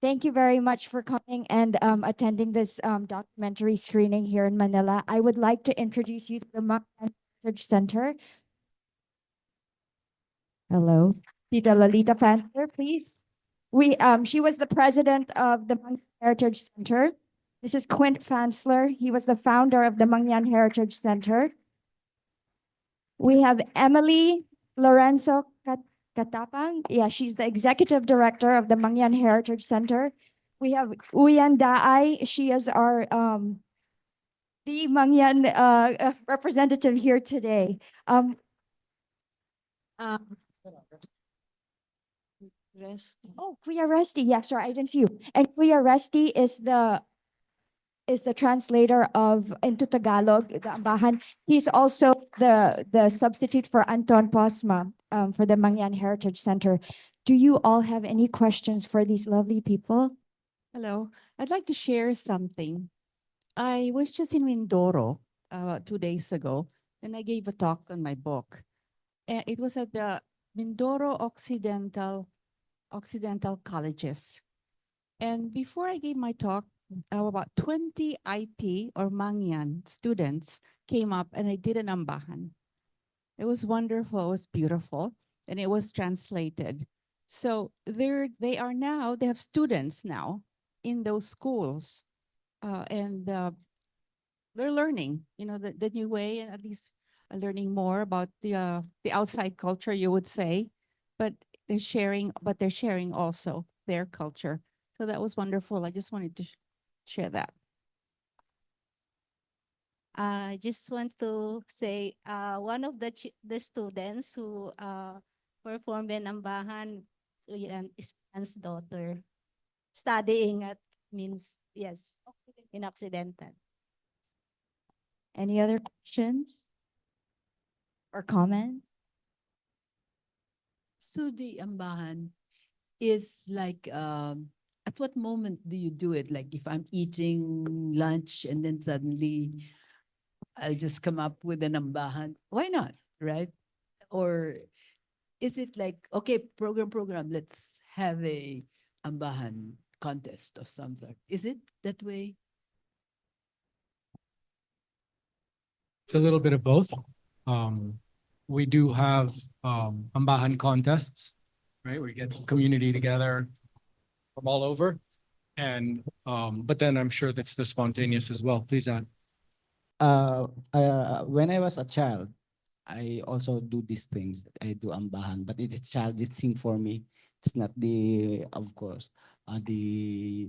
Thank you very much for coming and attending this documentary screening here in Manila. I would like to introduce you to the Mangyan Heritage Center. Hello, Tita Lolita Fansler, please. She was the president of the Mangyan Heritage Center. This is Quint Fansler. He was the founder of the Mangyan Heritage Center. We have Emily Lorenzo Catapang. Yeah, she's the executive director of the Mangyan Heritage Center. We have Uyan Daay. She is our the Mangyan representative here today. Um, oh, Kuya Resti. Yeah, sorry, I didn't see you. And Kuya Resti is the translator of into Tagalog, the Ambahan. He's also the substitute for Anton Posma for the Mangyan Heritage Center. Do you all have any questions for these lovely people? Hello. I'd like to share something. I was just in Mindoro 2 days ago, and I gave a talk on my book. It was at the Mindoro Occidental Colleges. And before I gave my talk, about 20 IP or Mangyan students came up and I did an ambahan. It was wonderful, it was beautiful, and it was translated. So they are now, they have students now in those schools. And they're learning, the new way, and at least learning more about the outside culture, you would say, but they're sharing also their culture. So that was wonderful. I just wanted to share that. I just want to say one of the students who performed in Ambahan so yan, is Anne's daughter studying at means yes in Occidental. Any other questions or comments? So the ambahan is like, at what moment do you do it? Like if I'm eating lunch and then suddenly I'll just come up with an ambahan. Why not? Right? Or is it like, okay, program, let's have a ambahan contest of some sort? Is it that way? It's a little bit of both. We do have Ambahan contests, right? We get community together from all over. And but then I'm sure that's the spontaneous as well. Please add. When I was a child, I also do these things. I do ambahan, but it is childish thing for me. It's not the, of course, the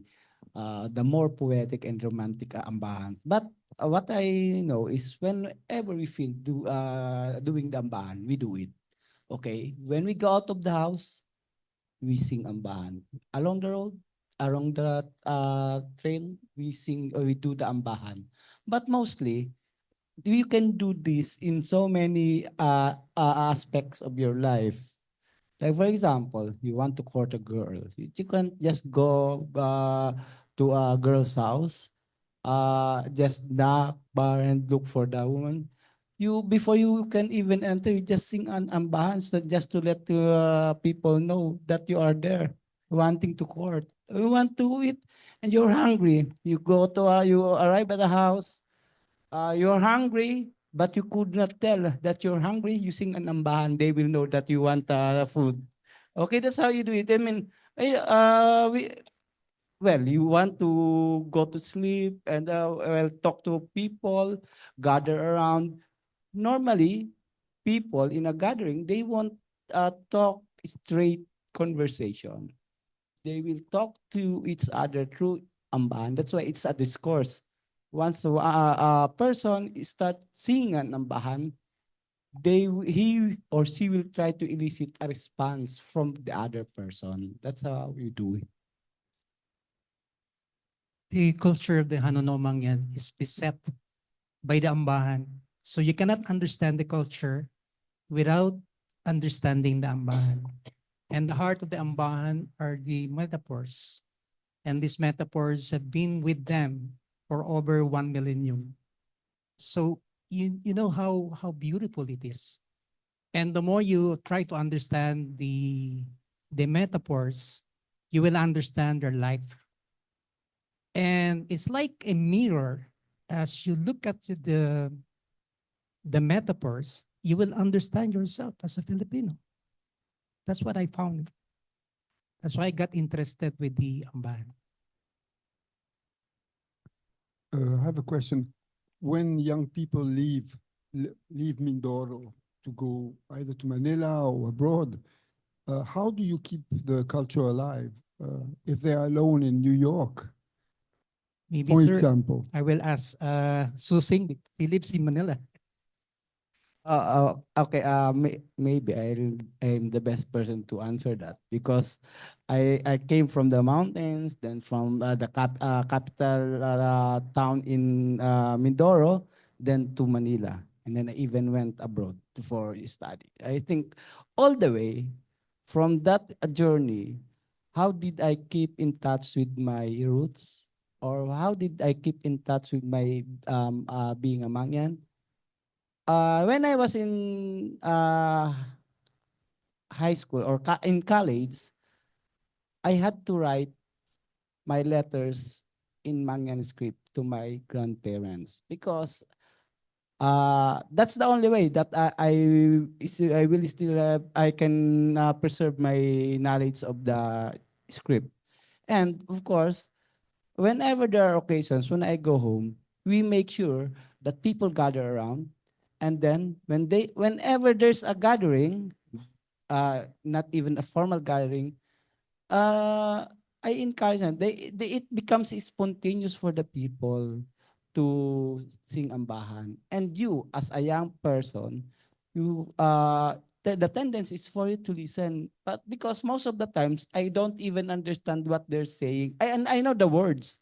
more poetic and romantic ambahans. But what I know is whenever we feel doing the ambahan, we do it. Okay, when we go out of the house, we sing ambahan. Along the road, along the trail, we sing or we do the ambahan. But mostly, you can do this in so many aspects of your life. Like for example, you want to court a girl. You can't just go to a girl's house, just knock bar and look for the woman. You before you can even enter, you just sing an ambahan so just to let people know that you are there, wanting to court. You want to eat, and you're hungry. You arrive at the house. You're hungry, but you could not tell that you're hungry using an ambahan. They will know that you want food. Okay, that's how you do it. I mean, you want to go to sleep and talk to people, gather around. Normally, people in a gathering, they won't talk straight conversation. They will talk to each other through ambahan. That's why it's a discourse. Once a person start singing an ambahan, he or she will try to elicit a response from the other person. That's how you do it. The culture of the Hanunong Mangyan is beset by the Ambahan. So you cannot understand the culture without understanding the Ambahan. And the heart of the Ambahan are the metaphors. And these metaphors have been with them for over 1 millennium. So you know how beautiful it is. And the more you try to understand the metaphors, you will understand their life. And it's like a mirror. As you look at the metaphors, you will understand yourself as a Filipino. That's what I found. That's why I got interested with the Ambahan. I have a question. When young people leave Mindoro to go either to Manila or abroad, how do you keep the culture alive if they are alone in New York, Maybe, for sir, example? I will ask Zosing. He lives in Manila. Okay. Maybe I'm the best person to answer that because I came from the mountains, then from the capital town in Mindoro, then to Manila, and then I even went abroad for study. I think all the way from that journey, how did I keep in touch with my roots, or how did I keep in touch with my being a Mangyan? When I was in high school or in college, I had to write my letters in Mangyan script to my grandparents because that's the only way that I will still have, I can preserve my knowledge of the script. And of course, whenever there are occasions when I go home, we make sure that people gather around, and then whenever there's a gathering, not even a formal gathering, uh, I encourage them. It becomes spontaneous for the people to sing ambahan. And you, as a young person, you the tendency is for you to listen. But because most of the times I don't even understand what they're saying. And I know the words,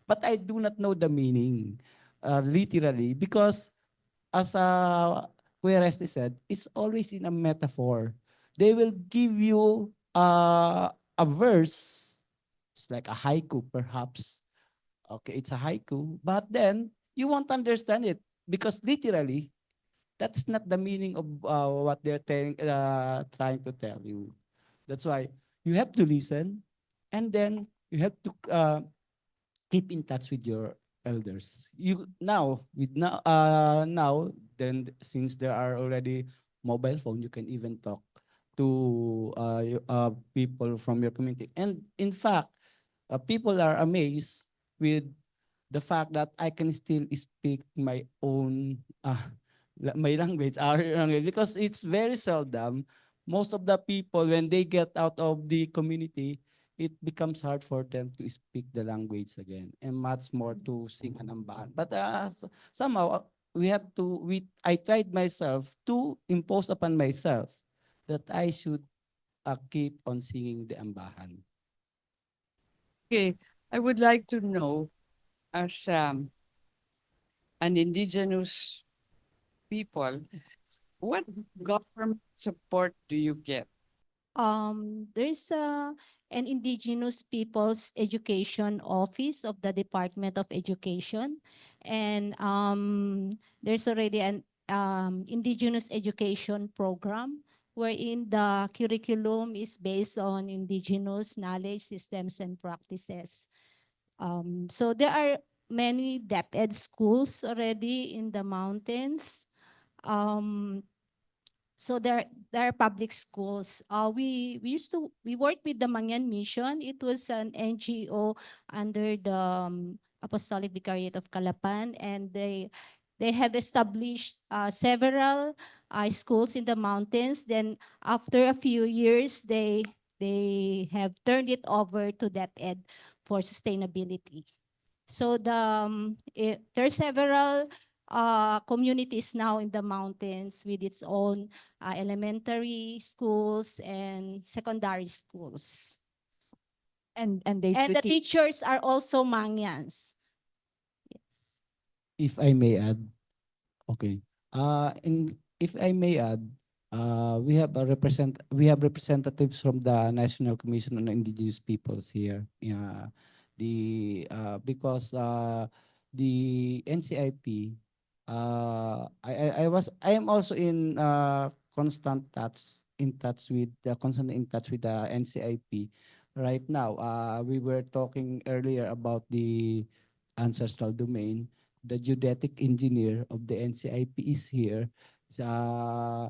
but I do not know the meaning, literally, because as Kuya Resti said, it's always in a metaphor. They will give you a verse. It's like a haiku, perhaps. Okay, it's a haiku, but then you won't understand it because literally, that's not the meaning of what they're trying to tell you. That's why you have to listen, and then you have to keep in touch with your elders. You now then since there are already mobile phone, you can even talk to people from your community. And in fact, people are amazed with the fact that I can still speak my own my language, our language, because it's very seldom. Most of the people, when they get out of the community, it becomes hard for them to speak the language again, and much more to sing an ambahan. But somehow we have to. I tried myself to impose upon myself that I should keep on singing the ambahan. Okay, I would like to know, as an indigenous people, what government support do you get? There's an Indigenous Peoples Education Office of the Department of Education, and there's already an Indigenous Education program wherein the curriculum is based on indigenous knowledge systems and practices. So there are many DepEd schools already in the mountains. Um, so there are public schools. We worked with the Mangyan Mission. It was an NGO under the Apostolic Vicariate of Calapan, and they have established several schools in the mountains. Then after a few years, they have turned it over to DepEd for sustainability. So there are several communities now in the mountains with its own elementary schools and secondary schools. And And the teachers are also Mangyans. Yes. If I may add, okay. If I may add, we have representatives from the National Commission on Indigenous Peoples here. Yeah, because the NCIP, I am also in constant touch in touch with the NCIP, right now. We were talking earlier about the ancestral domain. The geodetic engineer of the NCIP is here, uh,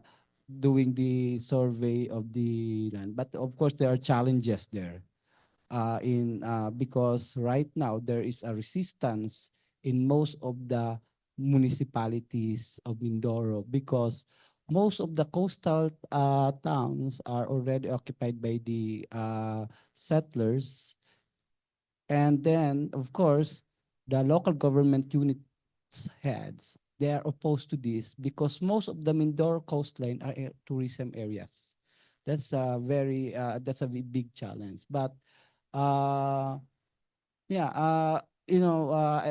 doing the survey of the land. But of course, there are challenges there. In Because right now there is a resistance in most of the municipalities of Mindoro, because most of the coastal towns are already occupied by the settlers. And then, of course, the local government units heads, they are opposed to this because most of the Mindoro coastline are tourism areas. That's a big challenge. But uh, yeah,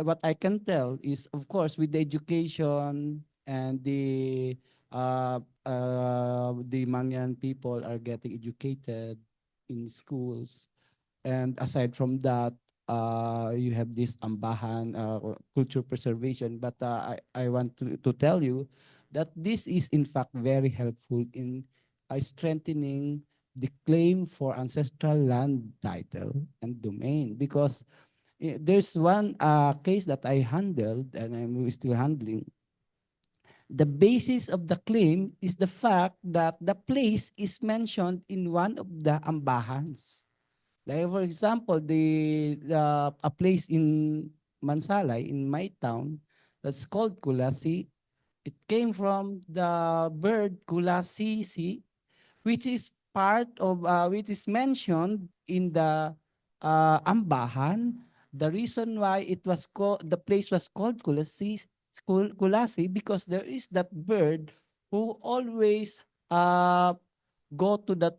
what I can tell is, of course, with the education and the Mangyan people are getting educated in schools, and aside from that, you have this Ambahan culture preservation. But I want to tell you that this is in fact very helpful in strengthening the claim for ancestral land title and domain, because there's one case that I handled and I'm still handling. The basis of the claim is the fact that the place is mentioned in one of the ambahans. Like for example, a place in Mansalay in my town that's called Kulasi. It came from the bird Kulasisi, which is mentioned in the Ambahan. The reason why the place was called Kulasi, because there is that bird who always go to that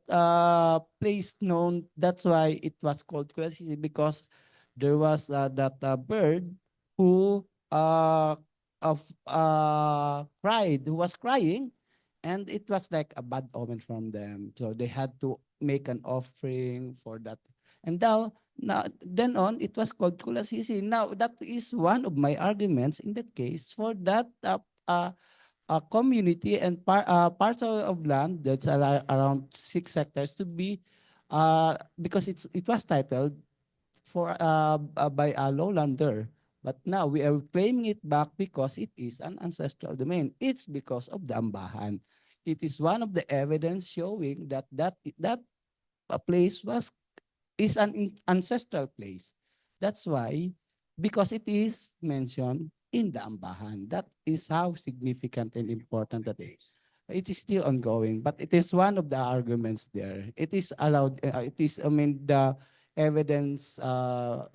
place known. That's why it was called Kulasi, because there was that bird who who was crying, and it was like a bad omen from them. So they had to make an offering for that. And now then on, it was called Kulasisi. Now, that is one of my arguments in that case for that community and parcel of land that's around 6 hectares to be, because it was titled by a lowlander. But now we are claiming it back because it is an ancestral domain. It's because of the Ambahan. It is one of the evidence showing that a place is an ancestral place. That's why, because it is mentioned in the Ambahan. That is how significant and important that is. It is still ongoing, but it is one of the arguments there. It is allowed, the evidence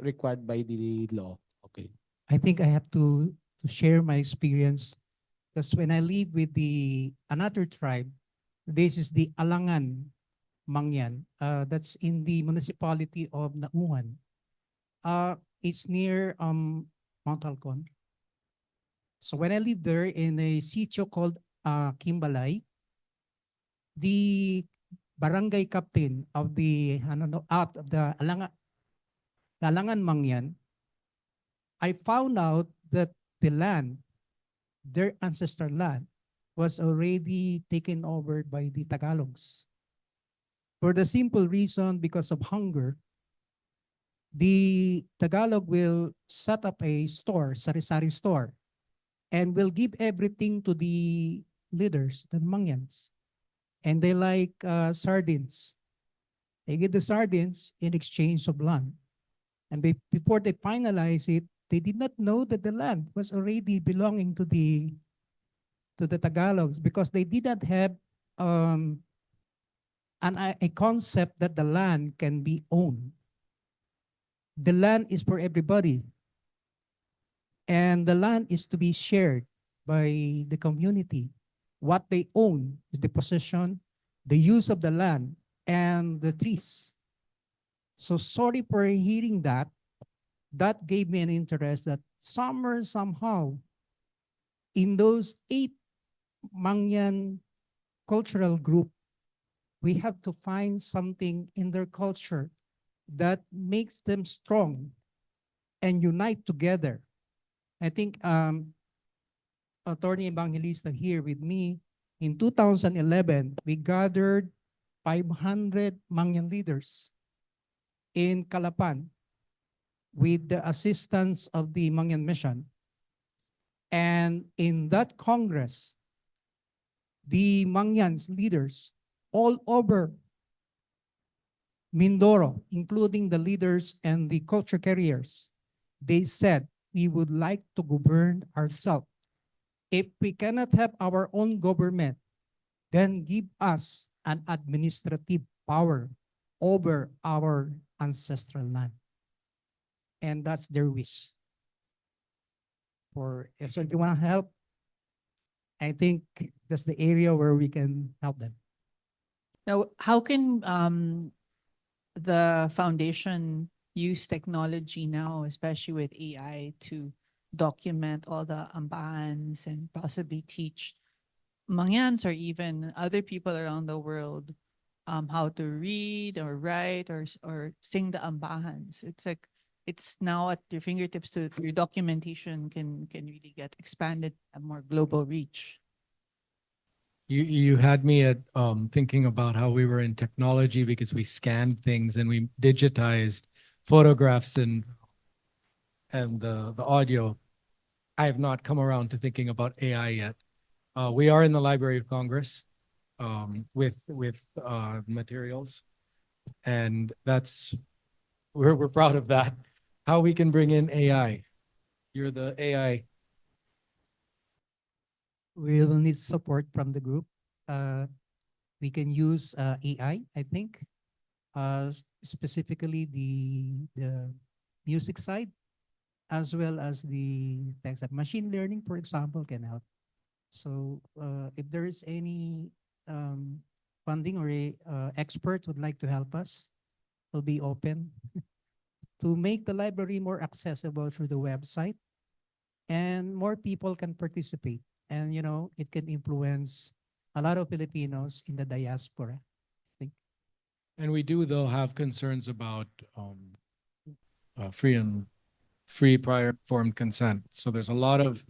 required by the law. Okay. I think I have to share my experience because when I live with the another tribe, this is the Alangan Mangyan. That's in the municipality of Nauan. It's near Mount Halcon. So when I lived there in a sitio called Kimbalay, the barangay captain of the out of the Alangan Mangyan, I found out that the land, their ancestral land, was already taken over by the Tagalogs. For the simple reason, because of hunger, the Tagalog will set up a store, sari-sari store, and will give everything to the leaders, the Mangyans. And they like sardines. They get the sardines in exchange of land. And before they finalize it, they did not know that the land was already belonging to the Tagalogs because they did not have a concept that the land can be owned. The land is for everybody. And the land is to be shared by the community. What they own is the possession, the use of the land, and the trees. So sorry for hearing that. That gave me an interest that somewhere, somehow, in those 8 Mangyan cultural group, we have to find something in their culture that makes them strong and unite together. I think Attorney Evangelista here with me, in 2011, we gathered 500 Mangyan leaders in Calapan with the assistance of the Mangyan Mission. And in that Congress, the Mangyans leaders all over Mindoro, including the leaders and the culture carriers, they said, we would like to govern ourselves. If we cannot have our own government, then give us an administrative power over our ancestral land. And that's their wish. If you want to help, I think that's the area where we can help them. Now, how can the foundation use technology now, especially with AI, to document all the ambahans and possibly teach Mangyans or even other people around the world how to read or write or sing the ambahans? It's like it's now at your fingertips to your documentation can really get expanded and more global reach. You had me at thinking about how we were in technology because we scanned things and we digitized photographs and the audio. I have not come around to thinking about AI yet. We are in the Library of Congress with materials, and that's we're proud of that. How we can bring in AI. You're the AI. We will need support from the group. We can use AI, I think, specifically the music side, as well as the text. Machine learning, for example, can help. So if there is any funding or a expert would like to help us, we'll be open to make the library more accessible through the website, and more people can participate. And it can influence a lot of Filipinos in the diaspora, I think. And we do, though, have concerns about free prior informed consent. So there's a lot of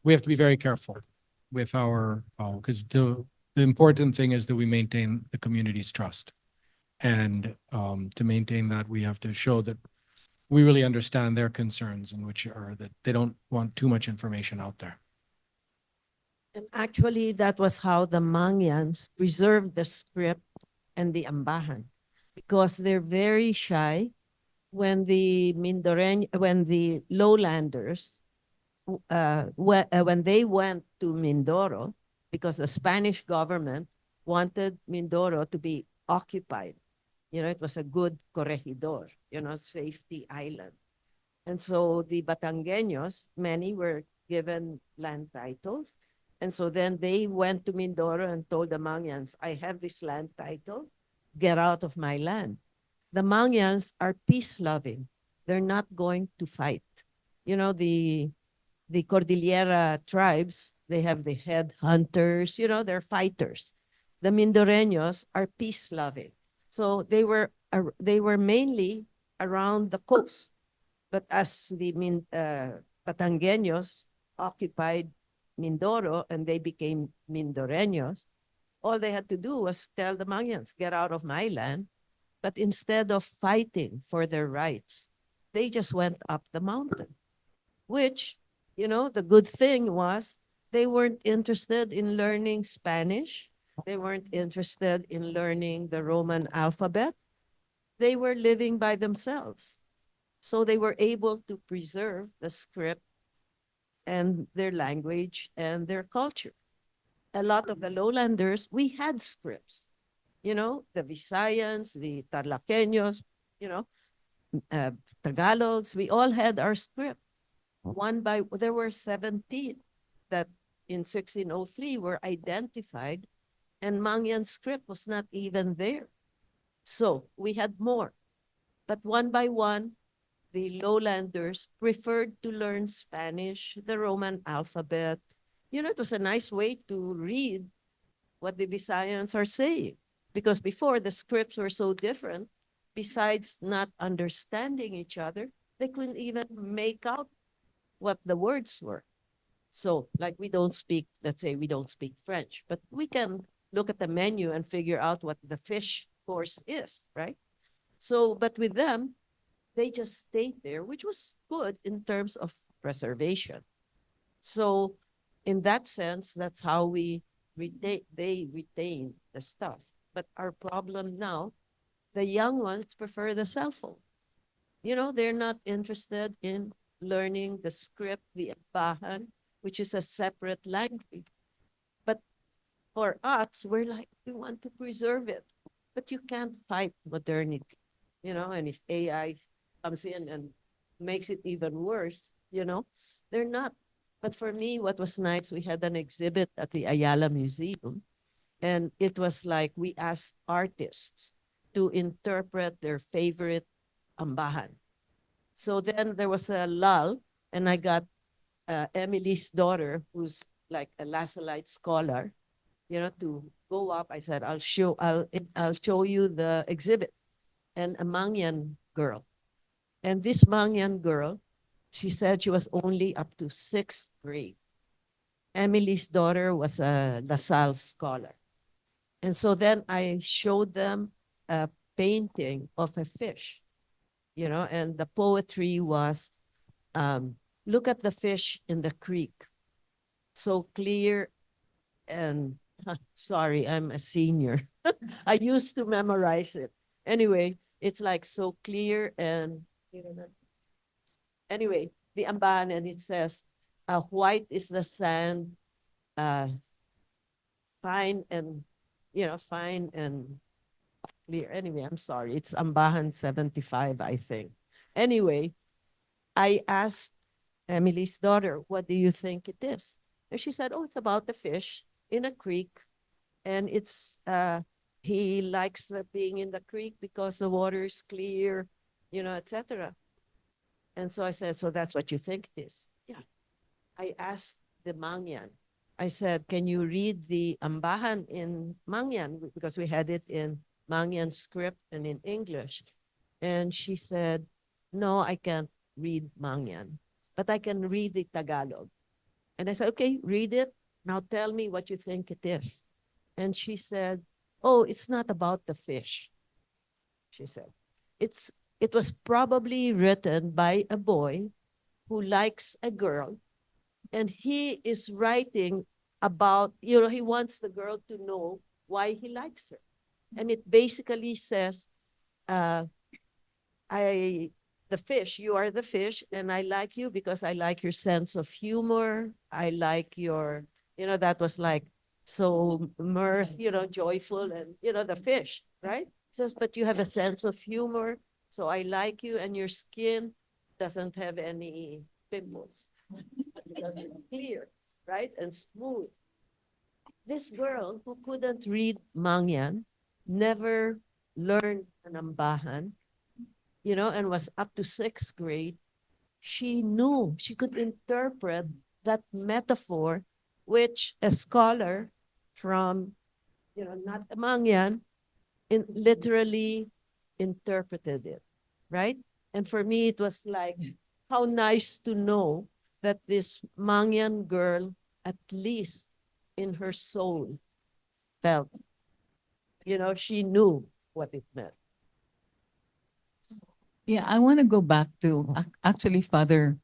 we have to be very careful with our because the important thing is that we maintain the community's trust, and to maintain that we have to show that we really understand their concerns, and which are that they don't want too much information out there. And actually, that was how the Mangyans preserved the script and the Ambahan, because they're very shy when the lowlanders, when they went to Mindoro, because the Spanish government wanted Mindoro to be occupied. It was a good corregidor, safety island. And so the Batangueños, many were given land titles. And so then they went to Mindoro and told the Mangyans, I have this land title, get out of my land. The Mangyans are peace-loving. They're not going to fight. The Cordillera tribes, they have the head hunters, they're fighters. The Mindoreños are peace-loving. So they were mainly around the coast. But as the Batangueños occupied Mindoro and they became Mindoreños, all they had to do was tell the Mangyans, get out of my land. But instead of fighting for their rights, they just went up the mountain, which, the good thing was they weren't interested in learning Spanish. They weren't interested in learning the Roman alphabet. They were living by themselves. So they were able to preserve the script and their language and their culture. A lot of the lowlanders, we had scripts, the Visayans, the Tarlaqueños, Tagalogs, we all had our script. There were 17 that in 1603 were identified, and Mangyan script was not even there. So we had more. But one by one, the lowlanders preferred to learn Spanish, the Roman alphabet. It was a nice way to read what the Visayans are saying. Because before, the scripts were so different, besides not understanding each other, they couldn't even make out what the words were. So, like let's say we don't speak French, but we can look at the menu and figure out what the fish course is, right? So, but with them, they just stayed there, which was good in terms of preservation. So, in that sense, that's how they retain the stuff. But our problem now, the young ones prefer the cell phone. You know, they're not interested in learning the script, the Ambahan, which is a separate language. But for us, we're like, we want to preserve it. But you can't fight modernity, you know, and if AI comes in and makes it even worse, you know, they're not. But for me, what was nice, we had an exhibit at the Ayala Museum, and it was like we asked artists to interpret their favorite Ambahan. So then there was a lull, and I got Emily's daughter, who's like a Lasalite scholar, you know, to go up. I said, I'll show you the exhibit, and a Mangyan girl. And this Mangyan girl, she said she was only up to 6th grade. Emily's daughter was a LaSalle scholar. And so then I showed them a painting of a fish, you know, and the poetry was, look at the fish in the creek. So clear and, sorry, I'm a senior. I used to memorize it. Anyway, it's like so clear and, anyway, the Ambahan, and it says, white is the sand, fine and, fine and clear. Anyway, I'm sorry. It's Ambahan 75, I think. Anyway, I asked Emily's daughter, what do you think it is? And she said, oh, it's about the fish in a creek. And it's, he likes being in the creek because the water is clear, etc. And so I said, so that's what you think it is? Yeah. I asked the Mangyan. I said, can you read the Ambahan in Mangyan? Because we had it in Mangyan script and in English. And she said, no, I can't read Mangyan, but I can read the Tagalog. And I said, okay, read it. Now tell me what you think it is. And she said, oh, it's not about the fish. She said, it was probably written by a boy who likes a girl, and he is writing about, he wants the girl to know why he likes her. And it basically says, the fish, you are the fish, and I like you because I like your sense of humor. I like your, that was like so mirth, joyful, and, the fish, right? Says, but you have a sense of humor, so I like you, and your skin doesn't have any pimples because it's clear, right? And smooth. This girl who couldn't read Mangyan, never learned an Ambahan, and was up to 6th grade, she knew, she could interpret that metaphor, which a scholar from, not a Mangyan, literally interpreted it, right? And for me, it was like, how nice to know that this Mangyan girl, at least in her soul, felt, she knew what it meant. Yeah, I want to go back to actually Father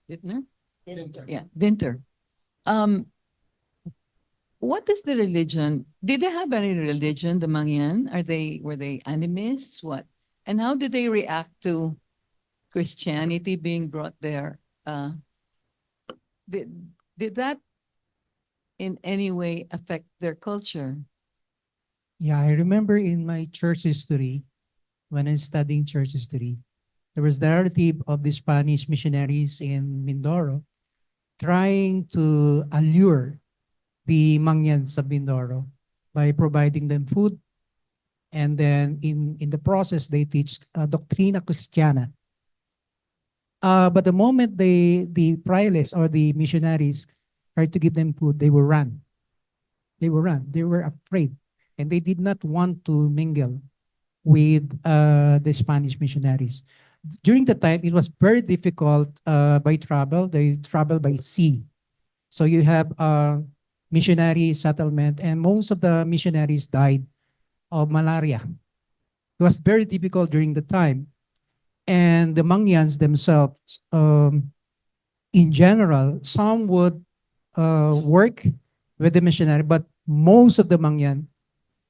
Dittner. Yeah, Dinter. What is the religion? Did they have any religion, the Mangyan? Were they animists? What? And how did they react to Christianity being brought there? Did that in any way affect their culture? Yeah, I remember in my church history, when I was studying church history, there was the narrative of the Spanish missionaries in Mindoro trying to allure the Mangyans of Mindoro by providing them food. And then in the process, they teach Doctrina Christiana. But the moment the prioress or the missionaries tried to give them food, they will run. They will run. They were afraid. And they did not want to mingle with the Spanish missionaries. During the time, it was very difficult by travel. They travel by sea. So you have missionary settlement, and most of the missionaries died of malaria It was very difficult during the time. And the Mangyans themselves, in general, some would work with the missionary, but most of the Mangyan,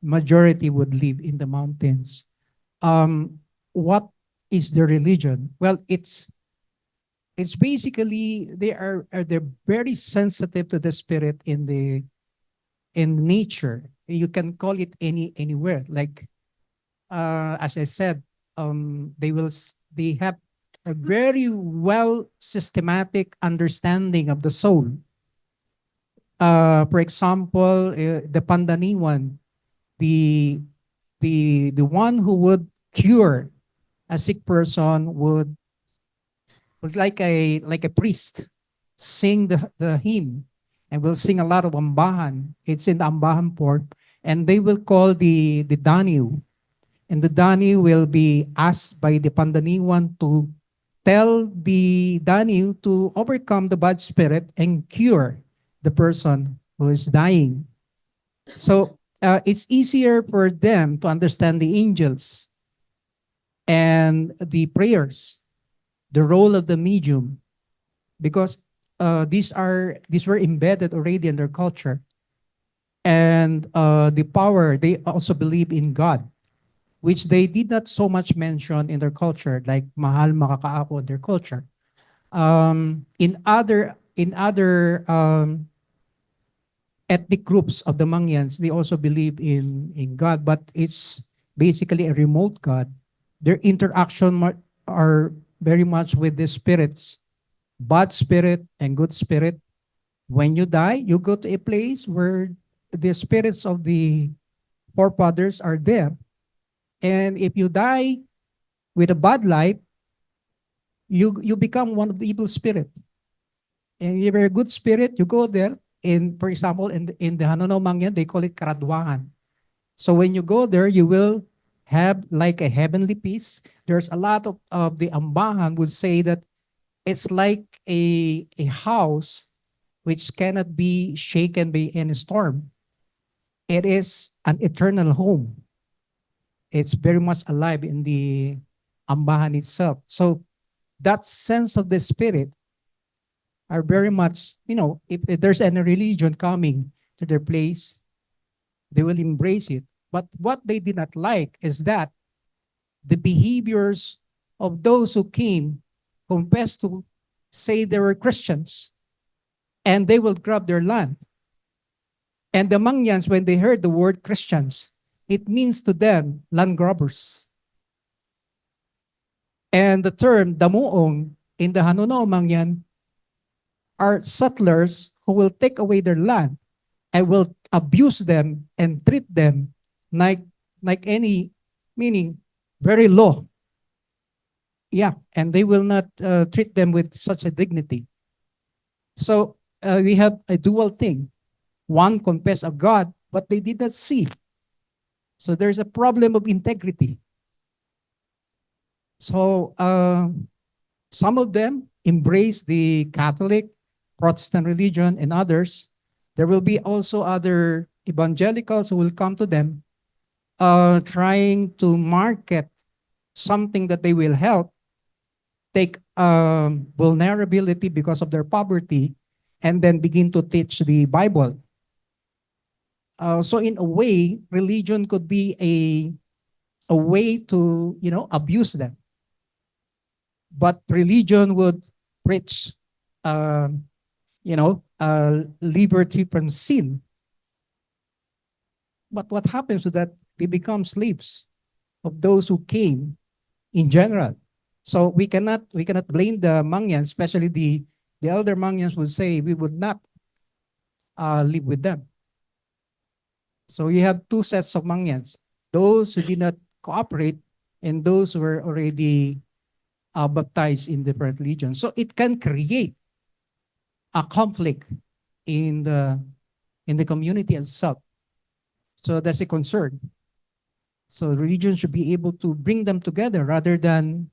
majority would live in the mountains. What is the religion? Well, it's basically they're very sensitive to the spirit in nature. You can call it anywhere. Like as I said, they have a very well systematic understanding of the soul. For example, the Pandaniwan, the one who would cure a sick person would like a priest sing the hymn, and will sing a lot of Ambahan. It's in the Ambahan port, and they will call the Daniu, and the Daniu will be asked by the Pandaniwan to tell the Daniu to overcome the bad spirit and cure the person who is dying. So it's easier for them to understand the angels and the prayers, the role of the medium, because these were embedded already in their culture. And the power, they also believe in God, which they did not so much mention in their culture, like mahal makakaako in their culture. In other ethnic groups of the Mangyans, they also believe in God, but it's basically a remote God. Their interaction are very much with the spirits, bad spirit and good spirit. When you die, you go to a place where the spirits of the forefathers are there. And if you die with a bad life, you become one of the evil spirits. And if you're a good spirit, you go there. For example, in the Hanunao Mangyan, they call it karadwangan. So when you go there, you will have like a heavenly peace. There's a lot of the Ambahan would say that it's like a house which cannot be shaken by any storm. It is an eternal home. It's very much alive in the Ambahan itself. So that sense of the spirit are very much, if there's any religion coming to their place, they will embrace it. But what they did not like is that the behaviors of those who came confessed to say they were Christians, and they will grab their land. And the Mangyans, when they heard the word Christians, it means to them land grabbers. And the term damuong in the Hanunao Mangyan are settlers who will take away their land and will abuse them and treat them like any, meaning very low. Yeah, and they will not treat them with such a dignity. So we have a dual thing. One confessed of God, but they did not see. So there's a problem of integrity. So some of them embrace the Catholic, Protestant religion, and others. There will be also other evangelicals who will come to them trying to market something that they will help, take vulnerability because of their poverty, and then begin to teach the Bible. So in a way, religion could be a way to, abuse them. But religion would preach, liberty from sin. But what happens with that? They become slaves of those who came in general. So we cannot blame the Mangyans, especially the elder Mangyans would say we would not live with them. So you have two sets of Mangyans, those who did not cooperate and those who were already baptized in different religions. So it can create a conflict in the community itself. So that's a concern. So religion should be able to bring them together rather than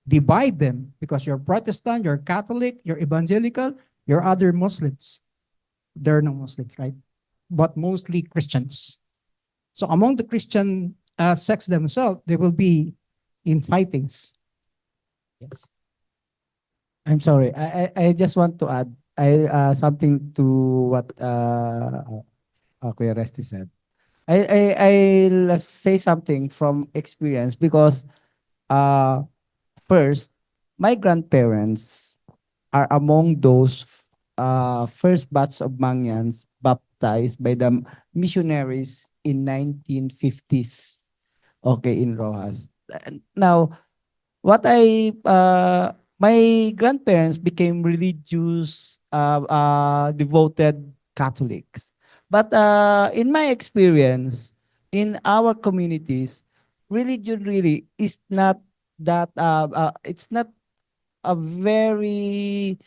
divide them, because you're Protestant, you're Catholic, you're Evangelical, you're other Muslims. There are no Muslims, right? But mostly Christians. So among the Christian sex themselves, they will be in fightings. Yes. I'm sorry. I just want to add something to what Kuya Resti said. I'll say something from experience because uh first my grandparents are among those first batch of Mangyans baptized by the missionaries in 1950s. Okay, in Rojas. Now, what my grandparents became religious, devoted Catholics. But in my experience, in our communities, religion really is not that, it's not a very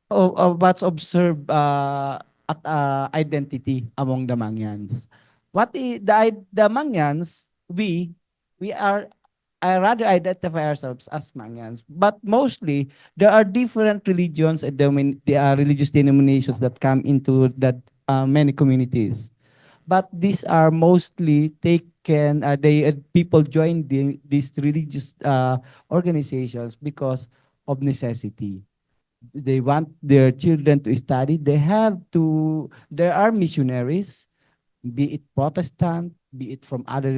what's observed at identity among the Mangyans. The Mangyans, we are I rather identify ourselves as Mangyans, but mostly there are different religions and religious denominations that come into that many communities. But these are mostly taken. People join these religious organizations because of necessity. They want their children to study. They have to. There are missionaries, be it Protestant, be it from other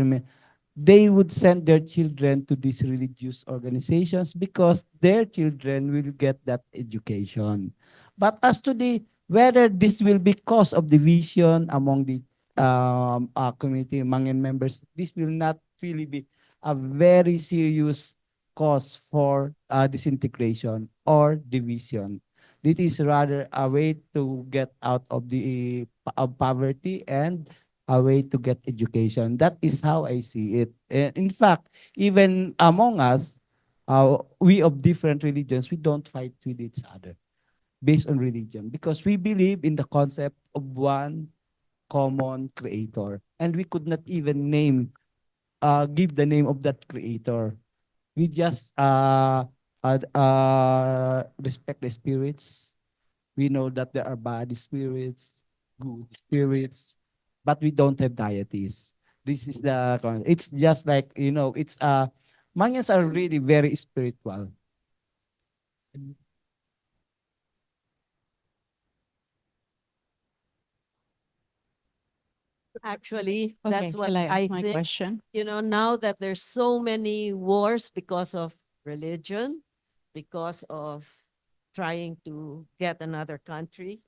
they would send their children to these religious organizations because their children will get that education. But as to the whether this will be cause of division among the community Mangyan members, this will not really be a very serious cause for disintegration or division. This is rather a way to get out of the of poverty and a way to get education. That is how I see it. In fact, even among us, we of different religions, we don't fight with each other based on religion because we believe in the concept of one common creator. And we could not even give the name of that creator. We just respect the spirits. We know that there are bad spirits, good spirits, but we don't have deities. This is it's just like, it's Mangyans are really very spiritual. Actually, Okay, that's what shall I ask I my think. question? Now that there's so many wars because of religion, because of trying to get another country,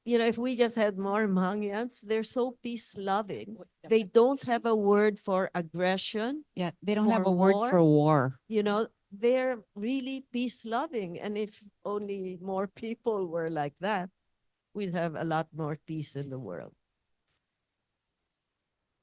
if we just had more Mangyans, they're so peace loving. They don't have a word for aggression. Yeah, they don't have For a word war. for war. They're really peace loving. And if only more people were like that, we'd have a lot more peace in the world.